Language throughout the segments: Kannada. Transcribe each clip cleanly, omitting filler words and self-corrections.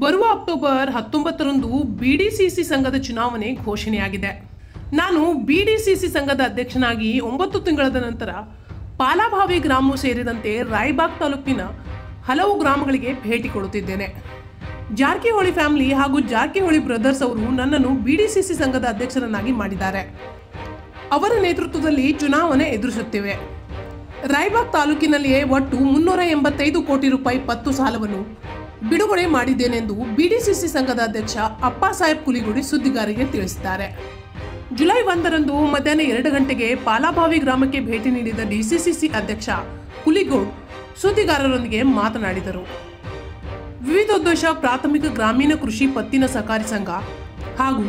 ಬರುವ ಅಕ್ಟೋಬರ್ 19ರಂದು ಬಿಡಿಸಿಸಿ ಸಂಘದ ಚುನಾವಣೆ ಘೋಷಣೆಯಾಗಿದೆ. ನಾನು ಬಿಡಿಸಿಸಿ ಸಂಘದ ಅಧ್ಯಕ್ಷನಾಗಿ 9 ತಿಂಗಳ ನಂತರ ಪಾಲಾಭಾವಿ ಗ್ರಾಮ ಸೇರಿದಂತೆ ರಾಯಬಾಗ್ ತಾಲೂಕಿನ ಹಲವು ಗ್ರಾಮಗಳಿಗೆ ಭೇಟಿ ಕೊಡುತ್ತಿದ್ದೇನೆ. ಜಾರಕಿಹೊಳಿ ಫ್ಯಾಮಿಲಿ ಹಾಗೂ ಜಾರಕಿಹೊಳಿ ಬ್ರದರ್ಸ್ ಅವರು ನನ್ನನ್ನು ಬಿಡಿಸಿಸಿ ಸಂಘದ ಅಧ್ಯಕ್ಷರನ್ನಾಗಿ ಮಾಡಿದ್ದಾರೆ. ಅವರ ನೇತೃತ್ವದಲ್ಲಿ ಚುನಾವಣೆ ಎದುರಿಸುತ್ತೇವೆ. ರಾಯಬಾಗ್ ತಾಲೂಕಿನಲ್ಲಿಯೇ ಒಟ್ಟು 385 ಕೋಟಿ ರೂಪಾಯಿ ಪತ್ತು ಸಾಲವನ್ನು ಬಿಡುಗಡೆ ಮಾಡಿದ್ದೇನೆಂದು ಬಿಡಿಸಿಸಿ ಸಂಘದ ಅಧ್ಯಕ್ಷ ಅಪ್ಪಾಸಾಹೇಬ್ ಕುಲಿಗೋಡಿ ಸುದ್ದಿಗಾರರಿಗೆ ತಿಳಿಸಿದ್ದಾರೆ. ಜುಲೈ 1ರಂದು ಮಧ್ಯಾಹ್ನ 2 ಗಂಟೆಗೆ ಪಾಲಾಭಾವಿ ಗ್ರಾಮಕ್ಕೆ ಭೇಟಿ ನೀಡಿದ ಡಿಸಿಸಿಸಿ ಅಧ್ಯಕ್ಷ ಕುಲಿಗೋಡ್ ಸುದ್ದಿಗಾರರೊಂದಿಗೆ ಮಾತನಾಡಿದರು. ವಿವಿಧೋದ್ದೇಶ ಪ್ರಾಥಮಿಕ ಗ್ರಾಮೀಣ ಕೃಷಿ ಪತ್ತಿನ ಸಹಕಾರಿ ಸಂಘ ಹಾಗೂ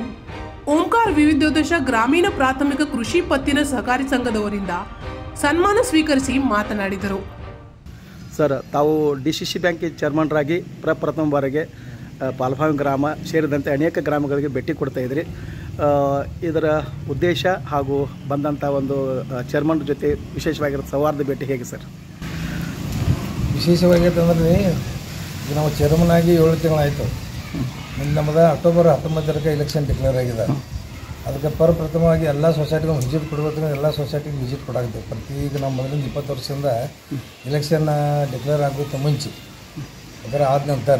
ಓಂಕಾರ ವಿವಿಧೋದ್ದೇಶ ಗ್ರಾಮೀಣ ಪ್ರಾಥಮಿಕ ಕೃಷಿ ಪತ್ತಿನ ಸಹಕಾರಿ ಸಂಘದವರಿಂದ ಸನ್ಮಾನ ಸ್ವೀಕರಿಸಿ ಮಾತನಾಡಿದರು. ಸರ್, ತಾವು ಡಿಸಿಸಿ ಬ್ಯಾಂಕ್ ಚೇರ್ಮನ್ರಾಗಿ ಪ್ರಪ್ರಥಮ ಬಾರಿಗೆ ಪಾಲಾಭಾವಿ ಗ್ರಾಮ ಸೇರಿದಂತೆ ಅನೇಕ ಗ್ರಾಮಗಳಿಗೆ ಭೇಟಿ ಕೊಡ್ತಾ ಇದ್ರಿ. ಇದರ ಉದ್ದೇಶ ಹಾಗೂ ಬಂದಂಥ ಒಂದು ಚೇರ್ಮನ್ ಜೊತೆ ವಿಶೇಷವಾಗಿರೋ ಸೌಹಾರ್ದ ಭೇಟಿ ಹೇಗೆ ಸರ್? ವಿಶೇಷವಾಗೈತಂದ್ರೆ ಈಗ ನಾವು ಚೇರ್ಮನ್ ಆಗಿ 7 ತಿಂಗಳಾಯಿತು. ನಮ್ಮದು ಅಕ್ಟೋಬರ್ 19ಕ್ಕೆ ಎಲೆಕ್ಷನ್ ಡಿಕ್ಲೇರ್ ಆಗಿದೆ. ಅದಕ್ಕೆ ಪ್ರಥಮವಾಗಿ ಎಲ್ಲ ಸೊಸೈಟಿಗೂ ವಿಸಿಟ್ ಕೊಡಬೇಕಂದ್ರೆ ಎಲ್ಲ ಸೊಸೈಟಿಗೆ ವಿಸಿಟ್ ಕೊಡಾಗಿತ್ತು. ಈಗ ನಾವು ಮೊದಲಿಂದ 20 ವರ್ಷದಿಂದ ಎಲೆಕ್ಷನ್ ಡಿಕ್ಲೇರ್ ಆಗೋಕ್ಕೆ ಮುಂಚೆ ಅದರ ಆದ ನಂತರ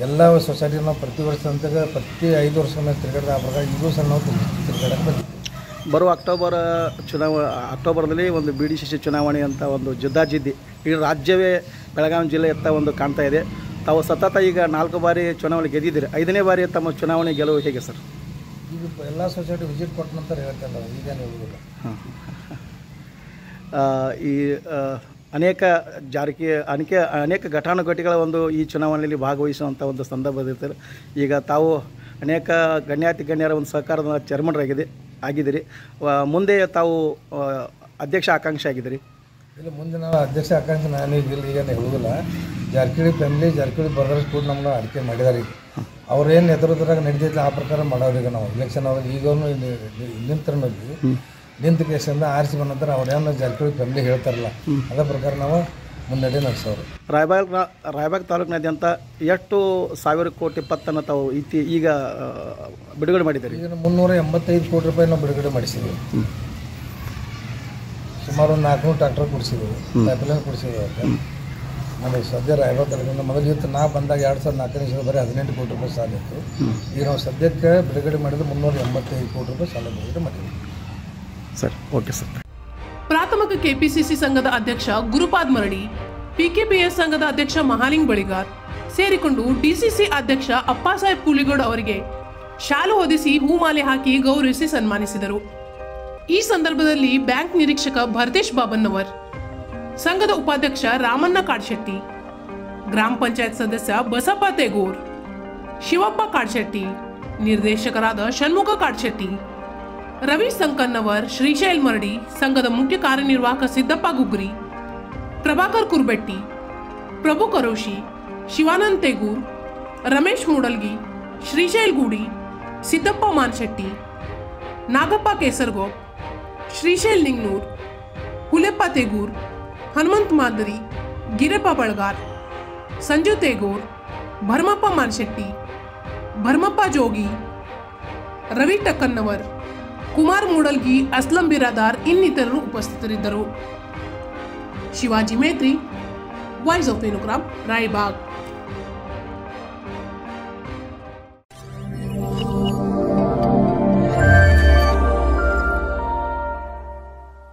ಎಲ್ಲ ಸೊಸೈಟಿಗೆ ನಾವು ಪ್ರತಿ ವರ್ಷ ಅಂತ ಪ್ರತಿ 5 ವರ್ಷದ ತಿರುಗಾಡಿದ ಆ ಪ್ರಕಾರ ಈಗೂ ಸಹ ನಾವು ತಿರುಗಾಡಕ್ಕೆ ಬಂದಿದ್ದೀವಿ. ಬರುವ ಅಕ್ಟೋಬರ್ನಲ್ಲಿ ಒಂದು ಬಿಡಿಸಿಸಿ ಚುನಾವಣೆ ಅಂತ ಒಂದು ಜಿದ್ದಾಜಿದ್ದಿ ಇಡೀ ರಾಜ್ಯವೇ ಬೆಳಗಾವಿ ಜಿಲ್ಲೆಯತ್ತ ಒಂದು ಕಾಣ್ತಾ ಇದೆ. ತಾವು ಸತತ ಈಗ 4 ಬಾರಿ ಚುನಾವಣೆ ಗೆದ್ದಿದ್ದೀರಿ. 5ನೇ ಬಾರಿ ತಮ್ಮ ಚುನಾವಣೆ ಗೆಲುವು ಹೇಗೆ ಸರ್? ಈಗ ಎಲ್ಲ ಸೊಸೈಟಿ ವಿಸಿಟ್ ಕೊಟ್ಟ ನಂತರ ಹೇಳ್ತಲ್ಲ, ಈಗೇನು ಹೇಳುವುದಿಲ್ಲ. ಈ ಅನೇಕ ಘಟಾನುಘಟಿಗಳ ಒಂದು ಈ ಚುನಾವಣೆಯಲ್ಲಿ ಭಾಗವಹಿಸುವಂಥ ಒಂದು ಸಂದರ್ಭದಿರ್ತಾರೆ. ಈಗ ತಾವು ಅನೇಕ ಗಣ್ಯರ ಒಂದು ಸಹಕಾರದ ಆಗಿದ್ದೀರಿ. ಮುಂದೆ ತಾವು ಅಧ್ಯಕ್ಷ ಆಕಾಂಕ್ಷಿ ಆಗಿದ್ದೀರಿ. ಇಲ್ಲ, ಮುಂದೆ ನಾವು ಅಧ್ಯಕ್ಷ ಆಕಾಂಕ್ಷಿ ನಾನು ಈಗೇನು ಹೇಳುವುದಿಲ್ಲ. ಜಾರಕಿಹೊಳಿ ಫ್ಯಾಮಿಲಿ, ಜಾರಕಿಹೊಳಿ ಬ್ರದರ್ಸ್ ಕೂಡ ನಮ್ಮನ್ನ ಆಯ್ಕೆ ಮಾಡಿದ್ದಾರೆ. ಈಗ ಅವ್ರೇನು ನೇತೃತ್ವದಾಗ ನಡೀತೈತೆ ಆ ಪ್ರಕಾರ ಮಾಡೋರಿಗೆ ನಾವು ಎಲೆಕ್ಷನ್ ಅವ್ರಿಗೆ ಈಗಲೂ ನಿಂತ ಕೇಸಿಂದ ಆರಿಸಿ ಬಂದ ನಂತರ ಅವ್ರೇನು ಜಾರಕಿಹೊಳಿ ಫ್ಯಾಮಿಲಿ ಹೇಳ್ತಾರಲ್ಲ ಅದೇ ಪ್ರಕಾರ ನಾವು ಮುನ್ನಡೆ ನಡೆಸೋರು. ರಾಯಬಾಗ್ ತಾಲೂಕಿನಾದ್ಯಂತ ಎಷ್ಟು 1000 ಕೋಟಿ ಪತ್ತನ್ನು ತಾವು ಈಗ ಬಿಡುಗಡೆ ಮಾಡಿದ್ದಾರೆ? ಈಗ 385 ಕೋಟಿ ರೂಪಾಯಿ ನಾವು ಬಿಡುಗಡೆ ಮಾಡಿಸಿದ್ವಿ. ಸುಮಾರು 400 ಟ್ರಾಕ್ಟರ್ ಕೊಡಿಸಿದ್ವಿ, ಪೈಪ್ಲೈನ್ ಕೊಡಿಸಿದ್ವಿ. ನಮಗೆ ಸದ್ಯ ರಾಯಬಾಗ್ ತಾಲೂಕಿಂದ ಮೊದಲು ಇತ್ತು ನಾ ಬಂದಾಗ 2004 ಬರೀ 18 ಕೋಟಿ ರೂಪಾಯಿ ಸಾಲ ಇತ್ತು. ಈಗ ನಾವು ಸದ್ಯಕ್ಕೆ ಬಿಡುಗಡೆ ಮಾಡಿದ್ದು 385 ಕೋಟಿ ರೂಪಾಯಿ ಸಾಲ ಬಿಡುಗಡೆ ಮಾಡಿದ್ವಿ ಸರ್. Okay sir. ಪ್ರಾಥಮಿಕ ಕೆಪಿಸಿಸಿ ಸಂಘದ ಅಧ್ಯಕ್ಷ ಗುರುಪಾದ್ ಮರಡಿ, ಪಿಕೆಪಿಎಸ್ ಸಂಘದ ಅಧ್ಯಕ್ಷ ಮಹಾಲಿಂಗ್ ಬಳಿಗಾರ್ ಸೇರಿಕೊಂಡು ಡಿಸಿಸಿ ಅಧ್ಯಕ್ಷ ಅಪ್ಪಾಸಾಹೇಬ್ ಕುಲಿಗೋಡ್ ಅವರಿಗೆ ಶಾಲು ಹೊದಿಸಿ ಹೂಮಾಲೆ ಹಾಕಿ ಗೌರವಿಸಿ ಸನ್ಮಾನಿಸಿದರು. ಈ ಸಂದರ್ಭದಲ್ಲಿ ಬ್ಯಾಂಕ್ ನಿರೀಕ್ಷಕ ಭರತೇಶ್ ಬಾಬನ್ನವರ್, ಸಂಘದ ಉಪಾಧ್ಯಕ್ಷ ರಾಮಣ್ಣ ಕಾಡ್ಶೆಟ್ಟಿ, ಗ್ರಾಮ ಪಂಚಾಯತ್ ಸದಸ್ಯ ಬಸಪ್ಪ ತೇಗೂರ್, ಶಿವಪ್ಪ ಕಾಡ್ಶೆಟ್ಟಿ, ನಿರ್ದೇಶಕರಾದ ಷಣ್ಮುಖ ಕಾಡ್ಶೆಟ್ಟಿ, ರವಿ ಸಂಕನ್ನವರ್, ಶ್ರೀಶೈಲ್ ಮರಡಿ, ಸಂಘದ ಮುಖ್ಯ ಕಾರ್ಯನಿರ್ವಾಹಕ ಸಿದ್ದಪ್ಪ ಗುಗ್ರಿ, ಪ್ರಭಾಕರ್ ಕುರ್ಬೆಟ್ಟಿ, ಪ್ರಭು ಕರೋಶಿ, ಶಿವಾನಂದ್ ತೇಗೂರ್, ರಮೇಶ್ ಮೂಡಲ್ಗಿ, ಶ್ರೀಶೈಲ್ ಗೂಡಿ, ಸಿದ್ದಪ್ಪ ಮಾನ್ಶೆಟ್ಟಿ, ನಾಗಪ್ಪ ಕೇಸರ್ಗೋಪ್, ಶ್ರೀಶೈಲ್ ನಿಂಗ್ನೂರ್, ಹುಲೆಪ್ಪ ತೇಗೂರ್, ಹನುಮಂತ್ ಮಾದರಿ, ಗಿರಪ್ಪ ಬಳಗಾರ್, ಸಂಜು ತೇಗೂರ್, ಭರ್ಮಪ್ಪ ಮಾನ್ಶೆಟ್ಟಿ, ಭರ್ಮಪ್ಪ ಜೋಗಿ, ರವಿ ಟಕ್ಕನ್ನವರ್, ಕುಮಾರ್ ಮೂಡಲ್ಗಿ, ಅಸ್ಲಂ ಬಿರಾದಾರ್ ಇನ್ನಿತರರು ಉಪಸ್ಥಿತರಿದ್ದರು. Shivaji Metri, voice of Venugram, Raibag.